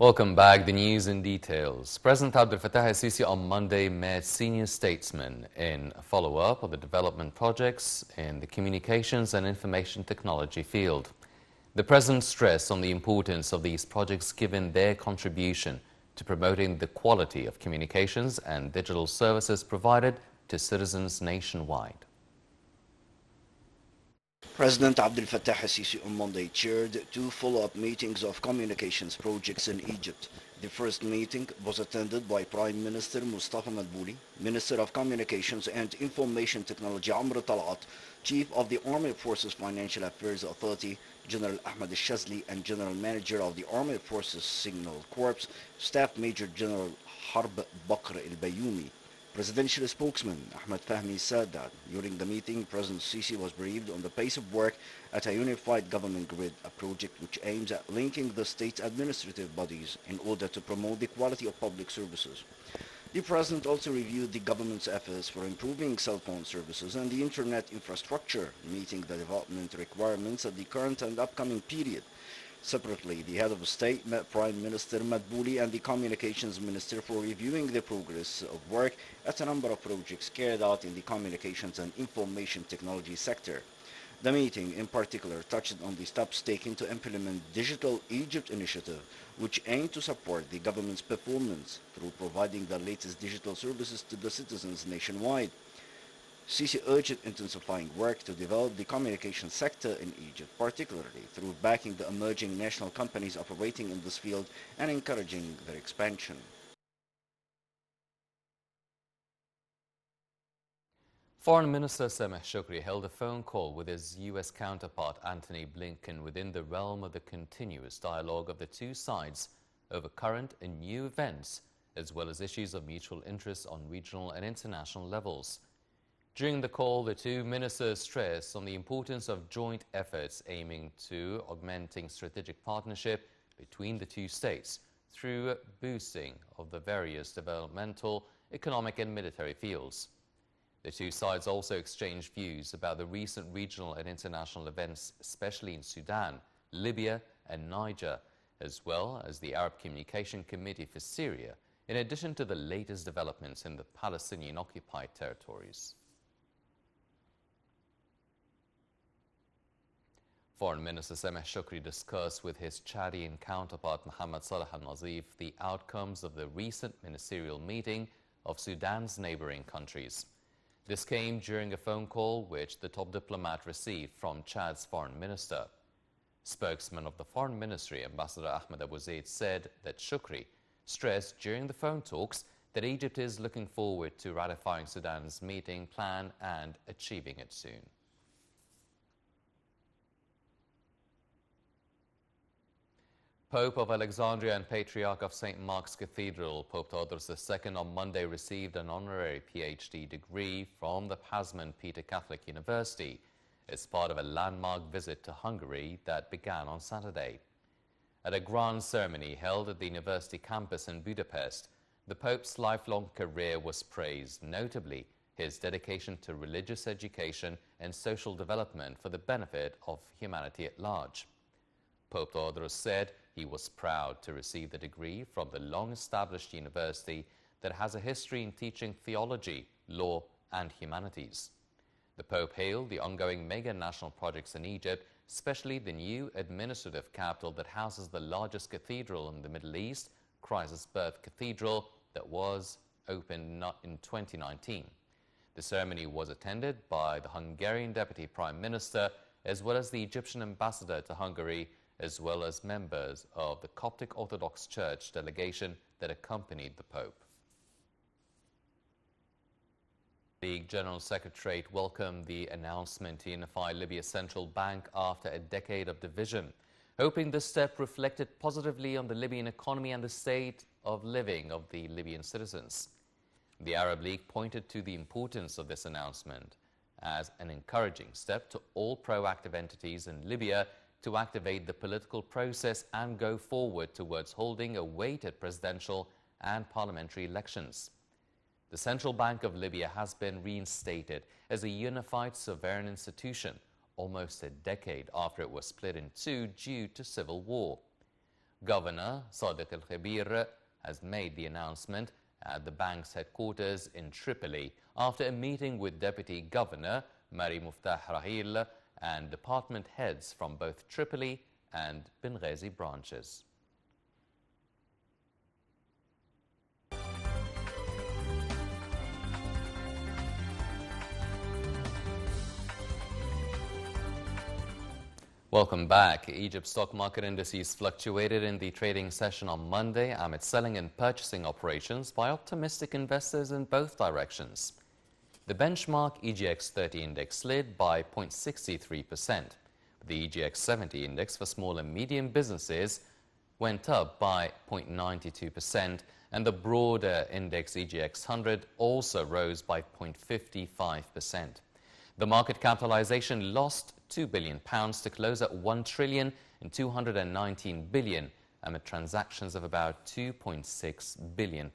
Welcome back. The news in details. President Abdel Fattah el-Sisi on Monday met senior statesmen in a follow-up of the development projects in the communications and information technology field. The president stressed on the importance of these projects given their contribution to promoting the quality of communications and digital services provided to citizens nationwide. President Abdel Fattah el-Sisi on Monday chaired two follow-up meetings of communications projects in Egypt. The first meeting was attended by Prime Minister Mustafa Madbouli, Minister of Communications and Information Technology Amr Talat, Chief of the Armed Forces Financial Affairs Authority General Ahmed al-Shazli, and General Manager of the Armed Forces Signal Corps, Staff Major General Harb Bakr al-Bayoumi. Presidential spokesman Ahmed Fahmi said that during the meeting, President Sisi was briefed on the pace of work at a unified government grid, a project which aims at linking the state's administrative bodies in order to promote the quality of public services. The President also reviewed the government's efforts for improving cell phone services and the internet infrastructure, meeting the development requirements of the current and upcoming period. Separately, the head of state met Prime Minister Madbouli and the Communications Minister for reviewing the progress of work at a number of projects carried out in the communications and information technology sector. The meeting in particular touched on the steps taken to implement Digital Egypt initiative, which aimed to support the government's performance through providing the latest digital services to the citizens nationwide. Sisi urged intensifying work to develop the communication sector in Egypt, particularly through backing the emerging national companies operating in this field and encouraging their expansion. Foreign Minister Sameh Shoukry held a phone call with his U.S. counterpart Antony Blinken within the realm of the continuous dialogue of the two sides over current and new events, as well as issues of mutual interest on regional and international levels. During the call, the two ministers stressed on the importance of joint efforts aiming to augmenting strategic partnership between the two states through boosting of the various developmental, economic and military fields. The two sides also exchanged views about the recent regional and international events, especially in Sudan, Libya and Niger, as well as the Arab Communication Committee for Syria, in addition to the latest developments in the Palestinian-occupied territories. Foreign Minister Sameh Shoukry discussed with his Chadian counterpart Mohammed Salah al-Nazif the outcomes of the recent ministerial meeting of Sudan's neighboring countries. This came during a phone call which the top diplomat received from Chad's foreign minister. Spokesman of the Foreign Ministry, Ambassador Ahmed Abu Zaid, said that Shoukry stressed during the phone talks that Egypt is looking forward to ratifying Sudan's meeting plan and achieving it soon. Pope of Alexandria and Patriarch of St. Mark's Cathedral, Pope Theodorus II on Monday received an honorary PhD degree from the Pazman Peter Catholic University as part of a landmark visit to Hungary that began on Saturday. At a grand ceremony held at the university campus in Budapest, the Pope's lifelong career was praised, notably his dedication to religious education and social development for the benefit of humanity at large. Pope Theodorus said he was proud to receive the degree from the long-established university that has a history in teaching theology, law and humanities. The Pope hailed the ongoing mega national projects in Egypt, especially the new administrative capital that houses the largest cathedral in the Middle East, Christ's Birth Cathedral, that was opened in 2019. The ceremony was attended by the Hungarian Deputy Prime Minister, as well as the Egyptian ambassador to Hungary, as well as members of the Coptic Orthodox Church delegation that accompanied the Pope. The League General Secretariat welcomed the announcement to unify Libya's central bank after a decade of division, hoping this step reflected positively on the Libyan economy and the state of living of the Libyan citizens. The Arab League pointed to the importance of this announcement as an encouraging step to all proactive entities in Libya to activate the political process and go forward towards holding a weighted presidential and parliamentary elections. The Central Bank of Libya has been reinstated as a unified sovereign institution almost a decade after it was split in two due to civil war. Governor Sadiq Al-Khabir has made the announcement at the bank's headquarters in Tripoli after a meeting with Deputy Governor Mari Muftah Rahil and department heads from both Tripoli and Benghazi branches. Welcome back. Egypt's stock market indices fluctuated in the trading session on Monday amid selling and purchasing operations by optimistic investors in both directions. The benchmark EGX 30 index slid by 0.63%. The EGX 70 index for small and medium businesses went up by 0.92%, and the broader index EGX 100 also rose by 0.55%. The market capitalization lost £2 billion to close at £1,219 billion amid transactions of about £2.6 billion.